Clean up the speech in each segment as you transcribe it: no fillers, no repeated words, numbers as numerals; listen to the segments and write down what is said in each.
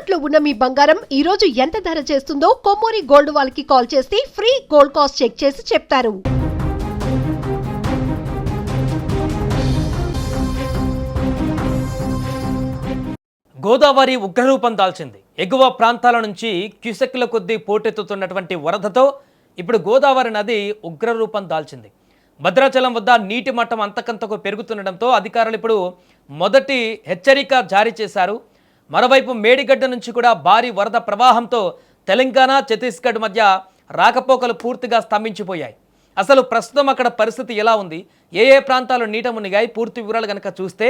తాకట్లో ఉన్న మీ బంగారం ఈ రోజు ఎంత ధర చేస్తుందో కొమ్మూరి గోల్డ్ వాళ్ళకి కాల్ చేస్తే ఫ్రీ గోల్డ్ కాస్ట్ చెక్ చేసి చెప్తారు. గోదావరి ఉగ్రరూపం దాల్చింది. ఎగువ ప్రాంతాల నుంచి క్యూసెక్ల కొద్దీ పోటెత్తుతున్నటువంటి వరదతో ఇప్పుడు గోదావరి నది ఉగ్రరూపం దాల్చింది. భద్రాచలం వద్ద నీటి మట్టం అంతకంతకు పెరుగుతుండటంతో అధికారులు ఇప్పుడు మొదటి హెచ్చరిక జారీ చేశారు. మరోవైపు మేడిగడ్డ నుంచి కూడా భారీ వరద ప్రవాహంతో తెలంగాణ, ఛత్తీస్గఢ్ మధ్య రాకపోకలు పూర్తిగా స్తంభించిపోయాయి. అసలు ప్రస్తుతం అక్కడ పరిస్థితి ఎలా ఉంది, ఏ ప్రాంతాలు నీట మునిగాయి, పూర్తి వివరాలు కనుక చూస్తే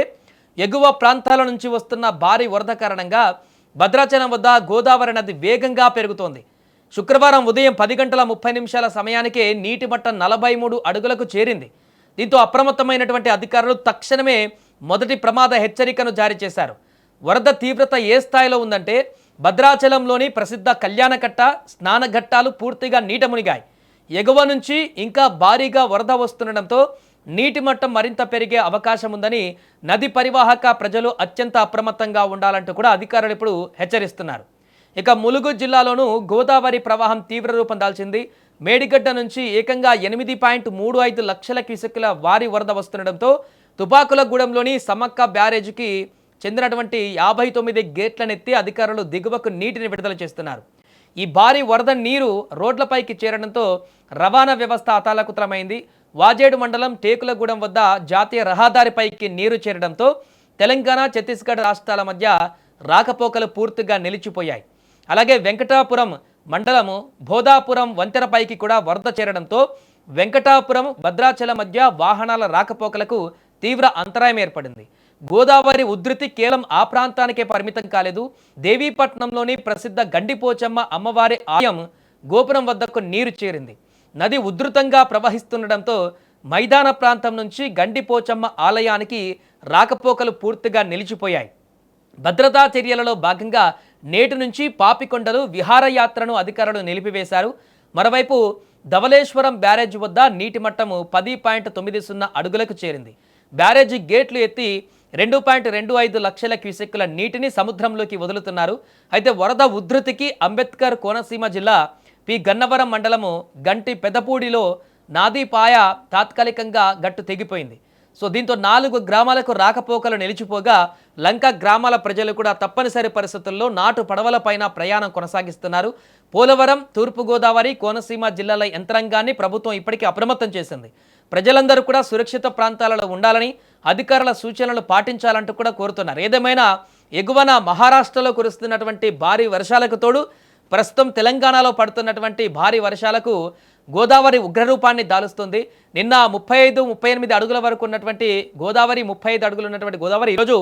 ఎగువ ప్రాంతాల నుంచి వస్తున్న భారీ వరద కారణంగా భద్రాచలం వద్ద గోదావరి నది వేగంగా పెరుగుతోంది. శుక్రవారం ఉదయం 10 గంటల 30 నిమిషాల సమయానికే నీటి మట్టం 43 అడుగులకు చేరింది. దీంతో అప్రమత్తమైనటువంటి అధికారులు తక్షణమే మొదటి ప్రమాద హెచ్చరికను జారీ చేశారు. వరద తీవ్రత ఏ స్థాయిలో ఉందంటే భద్రాచలంలోని ప్రసిద్ధ కళ్యాణకట్ట, స్నానఘట్టాలు పూర్తిగా నీట మునిగాయి. ఎగువ నుంచి ఇంకా భారీగా వరద వస్తుండటంతో నీటి మట్టం మరింత పెరిగే అవకాశం ఉందని నది పరివాహక ప్రజలు అత్యంత అప్రమత్తంగా ఉండాలంటూ కూడా అధికారులు ఇప్పుడు హెచ్చరిస్తున్నారు. ఇక ములుగు జిల్లాలోనూ గోదావరి ప్రవాహం తీవ్ర రూపం దాల్చింది. మేడిగడ్డ నుంచి ఏకంగా 8.35 లక్షల క్యూసెక్కుల వారి వరద వస్తుండటంతో తుపాకులగూడెంలోని సమ్మక్క బ్యారేజీకి చెందినటువంటి 59 గేట్లనెత్తి అధికారులు దిగువకు నీటిని విడుదల చేస్తున్నారు. ఈ భారీ వరద నీరు రోడ్లపైకి చేరడంతో రవాణా వ్యవస్థ అతాలకుతలమైంది. వాజేడు మండలం టేకులగూడెం వద్ద జాతీయ రహదారిపైకి నీరు చేరడంతో తెలంగాణ, ఛత్తీస్గఢ్ రాష్ట్రాల మధ్య రాకపోకలు పూర్తిగా నిలిచిపోయాయి. అలాగే వెంకటాపురం మండలము భోదాపురం వంతెనపైకి కూడా వరద చేరడంతో వెంకటాపురం, భద్రాచలం మధ్య వాహనాల రాకపోకలకు తీవ్ర అంతరాయం ఏర్పడింది. గోదావరి ఉధృతి కేవలం ఆ ప్రాంతానికే పరిమితం కాలేదు. దేవీపట్నంలోని ప్రసిద్ధ గండిపోచమ్మ అమ్మవారి ఆలయం గోపురం వద్దకు నీరు చేరింది. నది ఉధృతంగా ప్రవహిస్తుండటంతో మైదాన ప్రాంతం నుంచి గండిపోచమ్మ ఆలయానికి రాకపోకలు పూర్తిగా నిలిచిపోయాయి. భద్రతా చర్యలలో భాగంగా నేటి నుంచి పాపికొండలు విహారయాత్రను అధికారులు నిలిపివేశారు. మరోవైపు ధవళేశ్వరం బ్యారేజ్ వద్ద నీటి మట్టము 10.90 అడుగులకు చేరింది. బ్యారేజీ గేట్లు ఎత్తి 2.25 లక్షల క్యూసెక్కుల నీటిని సముద్రంలోకి వదులుతున్నారు. అయితే వరద ఉధృతికి అంబేద్కర్ కోనసీమ జిల్లా పి గన్నవరం మండలము గంటి పెదపూడిలో నాదీపాయ తాత్కాలికంగా గట్టు తెగిపోయింది. సో దీంతో 4 గ్రామాలకు రాకపోకలు నిలిచిపోగా లంక గ్రామాల ప్రజలు కూడా తప్పనిసరి పరిస్థితుల్లో నాటు పడవలపైన ప్రయాణం కొనసాగిస్తున్నారు. పోలవరం, తూర్పుగోదావరి, కోనసీమ జిల్లాల యంత్రాంగాన్ని ప్రభుత్వం ఇప్పటికీ అప్రమత్తం చేసింది. ప్రజలందరూ కూడా సురక్షిత ప్రాంతాలలో ఉండాలని, అధికారుల సూచనలు పాటించాలంటూ కూడా కోరుతున్నారు. ఏదేమైనా ఎగువన మహారాష్ట్రలో కురుస్తున్నటువంటి భారీ వర్షాలకు తోడు ప్రస్తుతం తెలంగాణలో పడుతున్నటువంటి భారీ వర్షాలకు గోదావరి ఉగ్రరూపాన్ని దాలుస్తుంది. నిన్న 35-38 అడుగుల వరకు ఉన్నటువంటి గోదావరి, 35 అడుగులు ఉన్నటువంటి గోదావరి ఈరోజు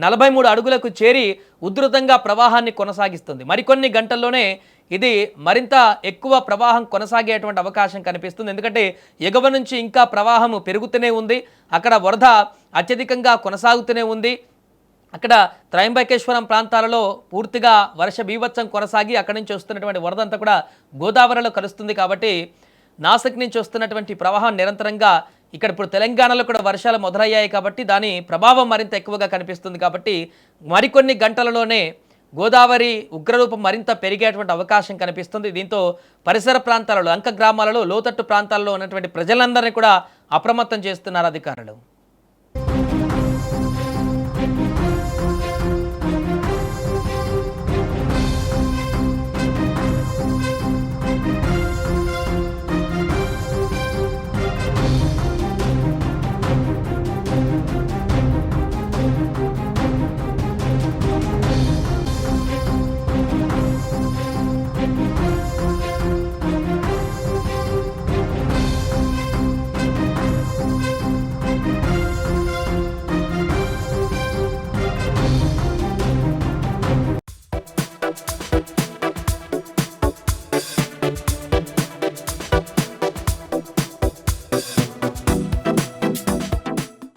43 అడుగులకు చేరి ఉధృతంగా ప్రవాహాన్ని కొనసాగిస్తుంది. మరికొన్ని గంటల్లోనే ఇది మరింత ఎక్కువ ప్రవాహం కొనసాగేటువంటి అవకాశం కనిపిస్తుంది. ఎందుకంటే ఎగువ నుంచి ఇంకా ప్రవాహం పెరుగుతూనే ఉంది. అక్కడ వరద అత్యధికంగా కొనసాగుతూనే ఉంది. అక్కడ త్రయంబకేశ్వరం ప్రాంతాలలో పూర్తిగా వర్ష బీభత్సం కొనసాగి అక్కడి నుంచి వస్తున్నటువంటి వరద అంతా కూడా గోదావరిలో కలుస్తుంది. కాబట్టి నాసిక్ నుంచి వస్తున్నటువంటి ప్రవాహం నిరంతరంగా ఇక్కడ ఇప్పుడు తెలంగాణలో కూడా వర్షాలు మొదలయ్యాయి. కాబట్టి దాని ప్రభావం మరింత ఎక్కువగా కనిపిస్తుంది. కాబట్టి మరికొన్ని గంటలలోనే గోదావరి ఉగ్రరూపం మరింత పెరిగేటువంటి అవకాశం కనిపిస్తుంది. దీంతో పరిసర ప్రాంతాలలో, లంక గ్రామాలలో, లోతట్టు ప్రాంతాల్లో ఉన్నటువంటి ప్రజలందరినీ కూడా అప్రమత్తం చేస్తున్నారు అధికారులు.